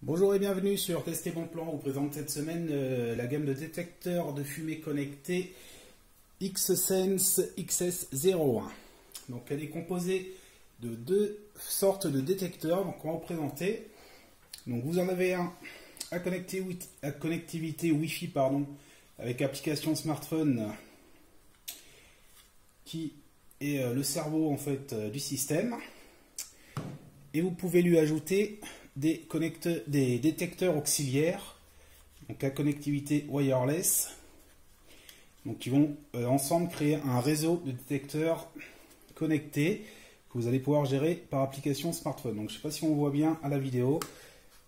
Bonjour et bienvenue sur Tester Bon Plan. On vous présente cette semaine la gamme de détecteurs de fumée connectés X-Sense XS01. Donc elle est composée de deux sortes de détecteurs. Donc on va vous présenter. Donc vous en avez un à connectivité Wi-Fi avec application smartphone qui est le cerveau en fait du système. Et vous pouvez lui ajouter des détecteurs auxiliaires, donc à connectivité wireless, donc qui vont ensemble créer un réseau de détecteurs connectés que vous allez pouvoir gérer par application smartphone. Donc je ne sais pas si on voit bien à la vidéo,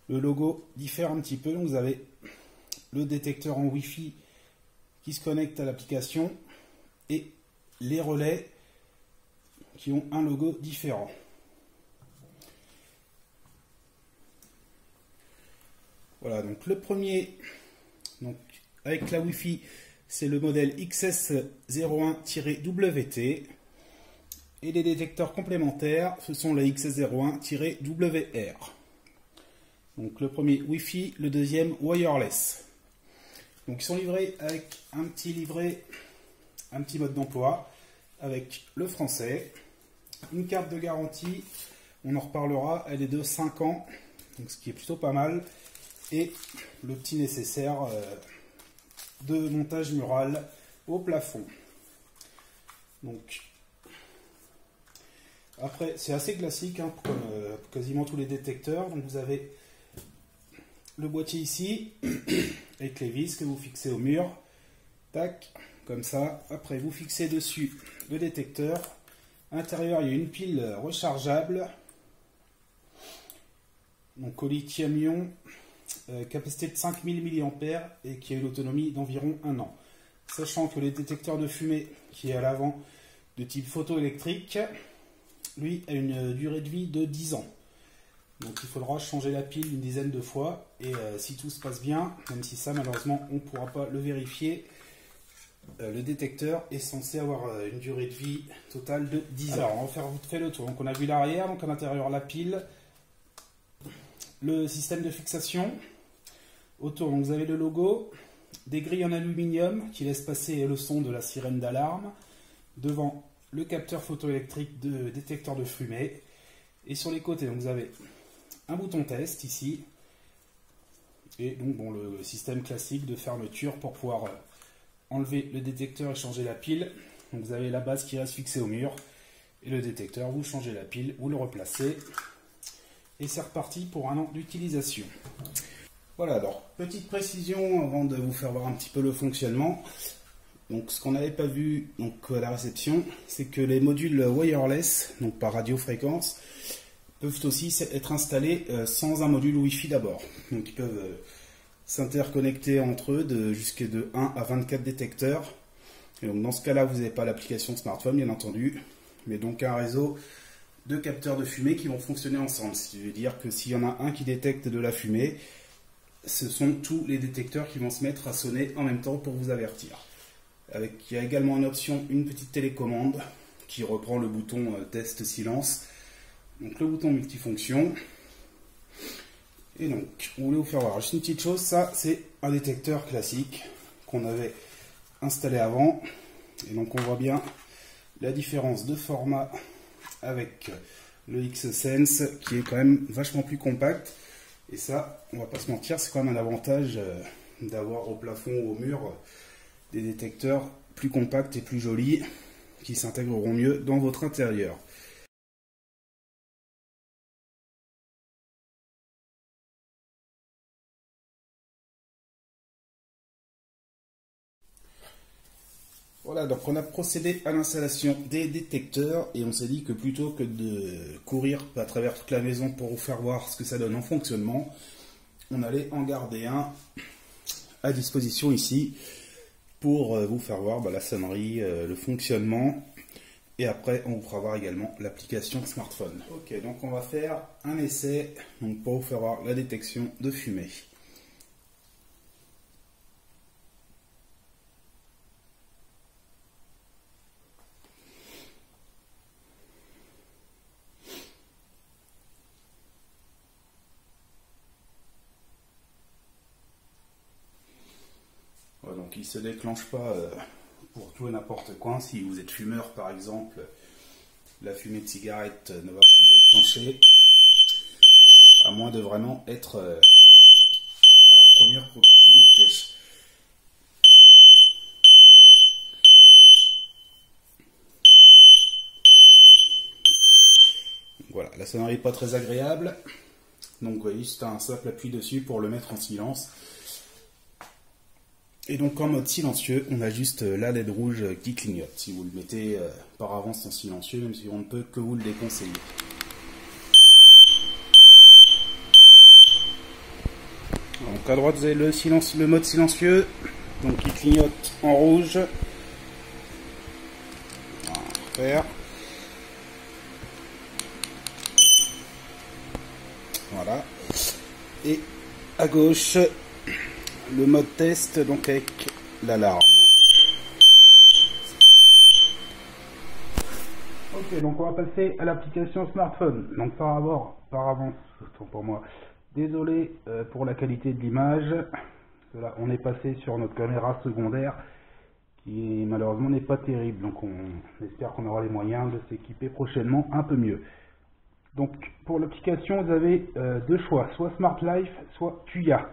le logo diffère un petit peu. Donc, vous avez le détecteur en Wi-Fi qui se connecte à l'application et les relais qui ont un logo différent. Voilà, donc le premier, donc avec la Wi-Fi, c'est le modèle XS01-WT. Et les détecteurs complémentaires, ce sont les XS01-WR. Donc le premier Wi-Fi, le deuxième wireless. Donc ils sont livrés avec un petit mode d'emploi, avec le français, une carte de garantie, on en reparlera, elle est de 5 ans, donc ce qui est plutôt pas mal. Et le petit nécessaire de montage mural au plafond. Donc après c'est assez classique comme quasiment tous les détecteurs. Donc vous avez le boîtier ici avec les vis que vous fixez au mur, tac, comme ça. Après vous fixez dessus le détecteur. À l'intérieur il y a une pile rechargeable, donc au lithium-ion. Capacité de 5000 mAh et qui a une autonomie d'environ 1 an. Sachant que les détecteurs de fumée qui est à l'avant de type photoélectrique, lui a une durée de vie de 10 ans. Donc il faudra changer la pile une dizaine de fois et si tout se passe bien, même si ça malheureusement on ne pourra pas le vérifier, le détecteur est censé avoir une durée de vie totale de 10 ans. Alors on va faire vite fait le tour. Donc on a vu l'arrière, donc à l'intérieur la pile, le système de fixation. Autour, donc vous avez le logo, des grilles en aluminium qui laissent passer le son de la sirène d'alarme. Devant, le capteur photoélectrique de détecteur de fumée. Et sur les côtés, donc vous avez un bouton test ici. Et donc bon, le système classique de fermeture pour pouvoir enlever le détecteur et changer la pile. Donc vous avez la base qui reste fixée au mur. Et le détecteur, vous changez la pile, vous le replacez. Et c'est reparti pour 1 an d'utilisation. Voilà, alors, petite précision avant de vous faire voir un petit peu le fonctionnement. Donc, ce qu'on n'avait pas vu donc, à la réception, c'est que les modules wireless, donc par radiofréquence, peuvent aussi être installés sans un module Wi-Fi d'abord. Donc, ils peuvent s'interconnecter entre eux jusqu'à de 1 à 24 détecteurs. Et donc, dans ce cas-là, vous n'avez pas l'application smartphone, bien entendu, mais donc un réseau de capteurs de fumée qui vont fonctionner ensemble. Ce qui veut dire que s'il y en a un qui détecte de la fumée, ce sont tous les détecteurs qui vont se mettre à sonner en même temps pour vous avertir. Il y a également en option une petite télécommande qui reprend le bouton test silence. Donc le bouton multifonction. Et donc, on voulait vous faire voir juste une petite chose. Ça, c'est un détecteur classique qu'on avait installé avant. Et donc on voit bien la différence de format avec le X-Sense qui est quand même vachement plus compact. Et ça, on va pas se mentir, c'est quand même un avantage d'avoir au plafond ou au mur des détecteurs plus compacts et plus jolis qui s'intégreront mieux dans votre intérieur. Voilà, donc on a procédé à l'installation des détecteurs et on s'est dit que plutôt que de courir à travers toute la maison pour vous faire voir ce que ça donne en fonctionnement, on allait en garder un à disposition ici pour vous faire voir la sonnerie, le fonctionnement et après on vous fera voir également l'application smartphone. Ok, donc on va faire un essai donc pour vous faire voir la détection de fumée. il ne se déclenche pas pour tout et n'importe quoi. Si vous êtes fumeur par exemple, la fumée de cigarette ne va pas le déclencher, à moins de vraiment être à la première proximité. Voilà, la sonnerie n'est pas très agréable. Donc vous voyez, juste un simple appui dessus pour le mettre en silence. Et donc en mode silencieux, on a juste la LED rouge qui clignote. Si vous le mettez par avance en silencieux, même si on ne peut que vous le déconseiller. Donc à droite vous avez le mode silencieux, donc qui clignote en rouge. On va refaire. Voilà. Et à gauche, le mode test, donc avec l'alarme. Ok, donc on va passer à l'application smartphone. Donc par avance, autant pour moi, désolé pour la qualité de l'image. Là, on est passé sur notre caméra secondaire qui malheureusement n'est pas terrible. Donc on espère qu'on aura les moyens de s'équiper prochainement un peu mieux. Donc pour l'application, vous avez deux choix, soit Smart Life, soit Tuya.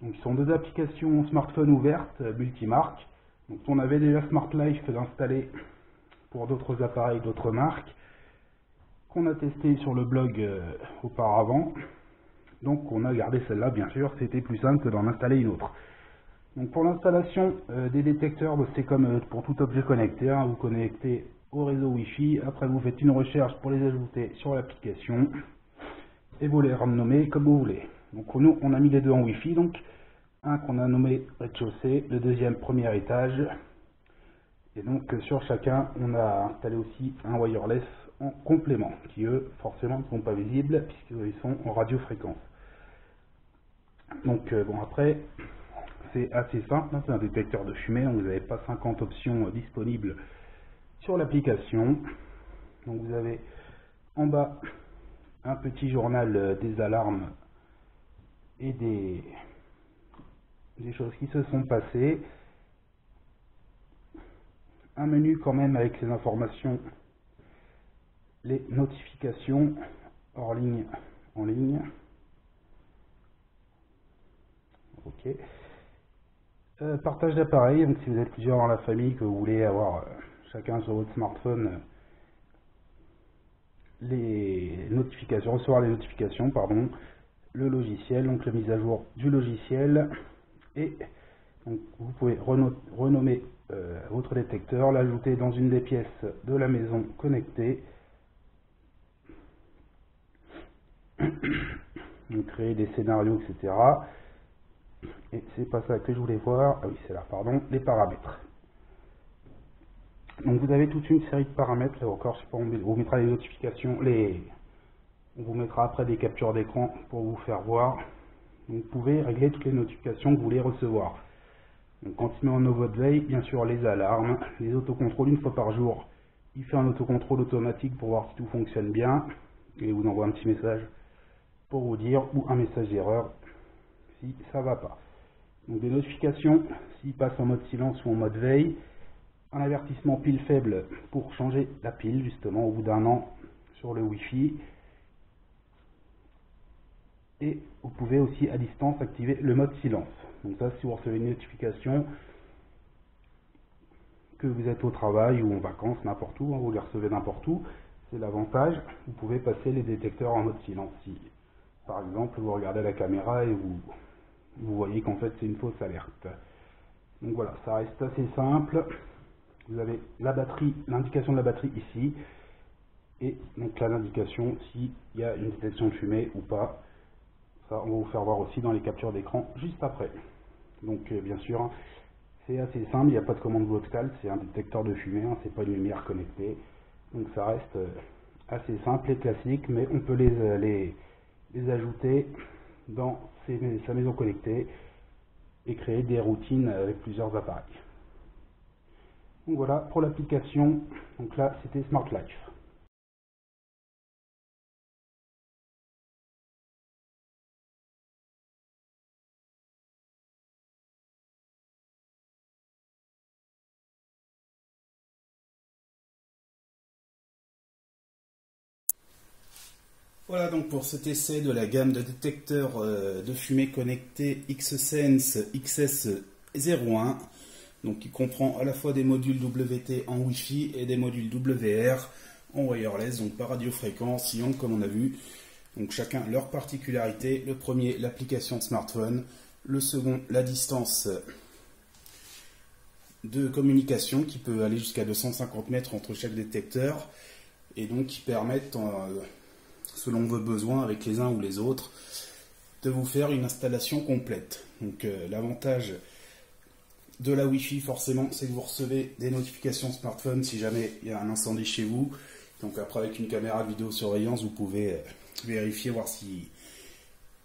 Donc, ce sont deux applications smartphone ouvertes, multimarques. Donc, on avait déjà Smart Life installé pour d'autres appareils, d'autres marques, qu'on a testé sur le blog auparavant. Donc, on a gardé celle-là, bien sûr, c'était plus simple que d'en installer une autre. Donc, pour l'installation des détecteurs, c'est comme pour tout objet connecté. Hein, vous connectez au réseau Wi-Fi, après vous faites une recherche pour les ajouter sur l'application et vous les renommez comme vous voulez. Donc nous, on a mis les deux en Wi-Fi, donc un qu'on a nommé rez-de-chaussée, le deuxième premier étage. Et donc sur chacun, on a installé aussi un wireless en complément, qui eux, forcément, ne sont pas visibles puisqu'ils sont en radiofréquence. Donc bon, après, c'est assez simple, hein, c'est un détecteur de fumée, donc vous n'avez pas 50 options disponibles sur l'application. Donc vous avez en bas un petit journal des alarmes et des choses qui se sont passées, un menu quand même avec les informations, les notifications hors ligne, en ligne, ok, partage d'appareil, donc si vous êtes plusieurs dans la famille, que vous voulez avoir chacun sur votre smartphone les notifications, recevoir les notifications, pardon, le logiciel, donc la mise à jour du logiciel, et donc vous pouvez renommer votre détecteur, l'ajouter dans une des pièces de la maison connectée, donc créer des scénarios, etc. Et c'est pas ça que je voulais voir, ah oui c'est là, pardon, les paramètres. Donc vous avez toute une série de paramètres, là encore, je sais pas, on vous mettra les notifications, on vous mettra après des captures d'écran pour vous faire voir. Donc, vous pouvez régler toutes les notifications que vous voulez recevoir. Donc quand il met en mode veille, bien sûr les alarmes, les autocontrôles une fois par jour. Il fait un autocontrôle automatique pour voir si tout fonctionne bien. Et il vous envoie un petit message pour vous dire, ou un message d'erreur si ça va pas. Donc des notifications, s'il passe en mode silence ou en mode veille. Un avertissement pile faible pour changer la pile justement au bout d'un an sur le Wi-Fi. Et vous pouvez aussi à distance activer le mode silence. Donc ça, si vous recevez une notification que vous êtes au travail ou en vacances, n'importe où, hein, vous les recevez n'importe où, c'est l'avantage. Vous pouvez passer les détecteurs en mode silence. Si, par exemple, vous regardez la caméra et vous voyez qu'en fait c'est une fausse alerte. Donc voilà, ça reste assez simple. Vous avez la batterie, l'indication de la batterie ici, et donc là l'indication s'il y a une détection de fumée ou pas. Ça, on va vous faire voir aussi dans les captures d'écran juste après. Donc bien sûr, c'est assez simple, il n'y a pas de commande vocale, c'est un détecteur de fumée, hein, c'est pas une lumière connectée. Donc ça reste assez simple et classique, mais on peut les ajouter dans sa maison connectée et créer des routines avec plusieurs appareils. Donc voilà pour l'application. Donc là, c'était Smart Life. Voilà donc pour cet essai de la gamme de détecteurs de fumée connectés Xsense XS01, donc qui comprend à la fois des modules WT en Wi-Fi et des modules WR en wireless, donc par radiofréquence, ion comme on a vu. Donc chacun leur particularité. Le premier, l'application de smartphone. Le second, la distance de communication qui peut aller jusqu'à 250 mètres entre chaque détecteur et donc qui permettent, selon vos besoins avec les uns ou les autres, de vous faire une installation complète. Donc l'avantage de la Wi-Fi forcément, c'est que vous recevez des notifications smartphone si jamais il y a un incendie chez vous. Donc après avec une caméra de vidéosurveillance, vous pouvez vérifier, voir si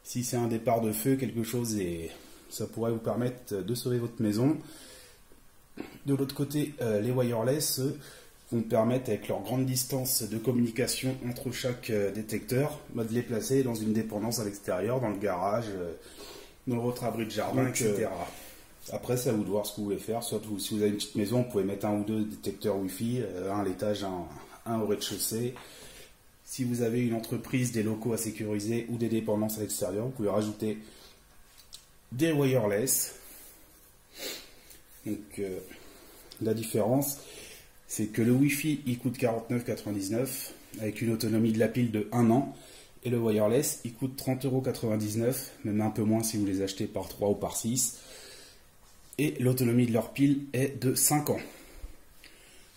c'est un départ de feu, quelque chose, et ça pourrait vous permettre de sauver votre maison. De l'autre côté, les wireless vont permettre, avec leur grande distance de communication entre chaque détecteur, de les placer dans une dépendance à l'extérieur, dans le garage, dans votre abri de jardin, etc. Après, c'est à vous de voir ce que vous voulez faire. Soit si vous avez une petite maison, vous pouvez mettre un ou deux détecteurs Wi-Fi, un à l'étage, un au rez-de-chaussée. Si vous avez une entreprise, des locaux à sécuriser ou des dépendances à l'extérieur, vous pouvez rajouter des wireless. Donc la différence, c'est que le Wi-Fi il coûte 49,99 € avec une autonomie de la pile de 1 an, et le wireless il coûte 30,99 €, même un peu moins si vous les achetez par 3 ou par 6, et l'autonomie de leur pile est de 5 ans.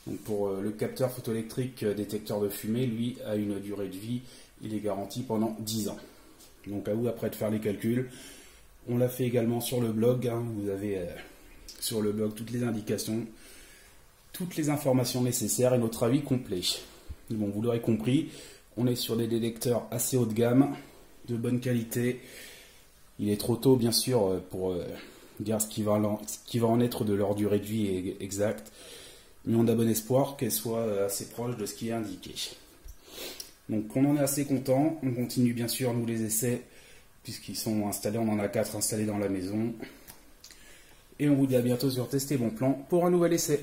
Donc pour le capteur photoélectrique détecteur de fumée, lui a une durée de vie, il est garanti pendant 10 ans. Donc à vous après de faire les calculs. On l'a fait également sur le blog, hein. Vous avez sur le blog toutes les indications, toutes les informations nécessaires et notre avis complet. Bon, vous l'aurez compris, on est sur des détecteurs assez haut de gamme, de bonne qualité. Il est trop tôt bien sûr pour dire ce qui va en être de leur durée de vie exacte, mais on a bon espoir qu'elle soit assez proche de ce qui est indiqué. Donc on en est assez content, on continue bien sûr nous les essais, puisqu'ils sont installés, on en a 4 installés dans la maison. Et on vous dit à bientôt sur Tester Bon Plan pour un nouvel essai.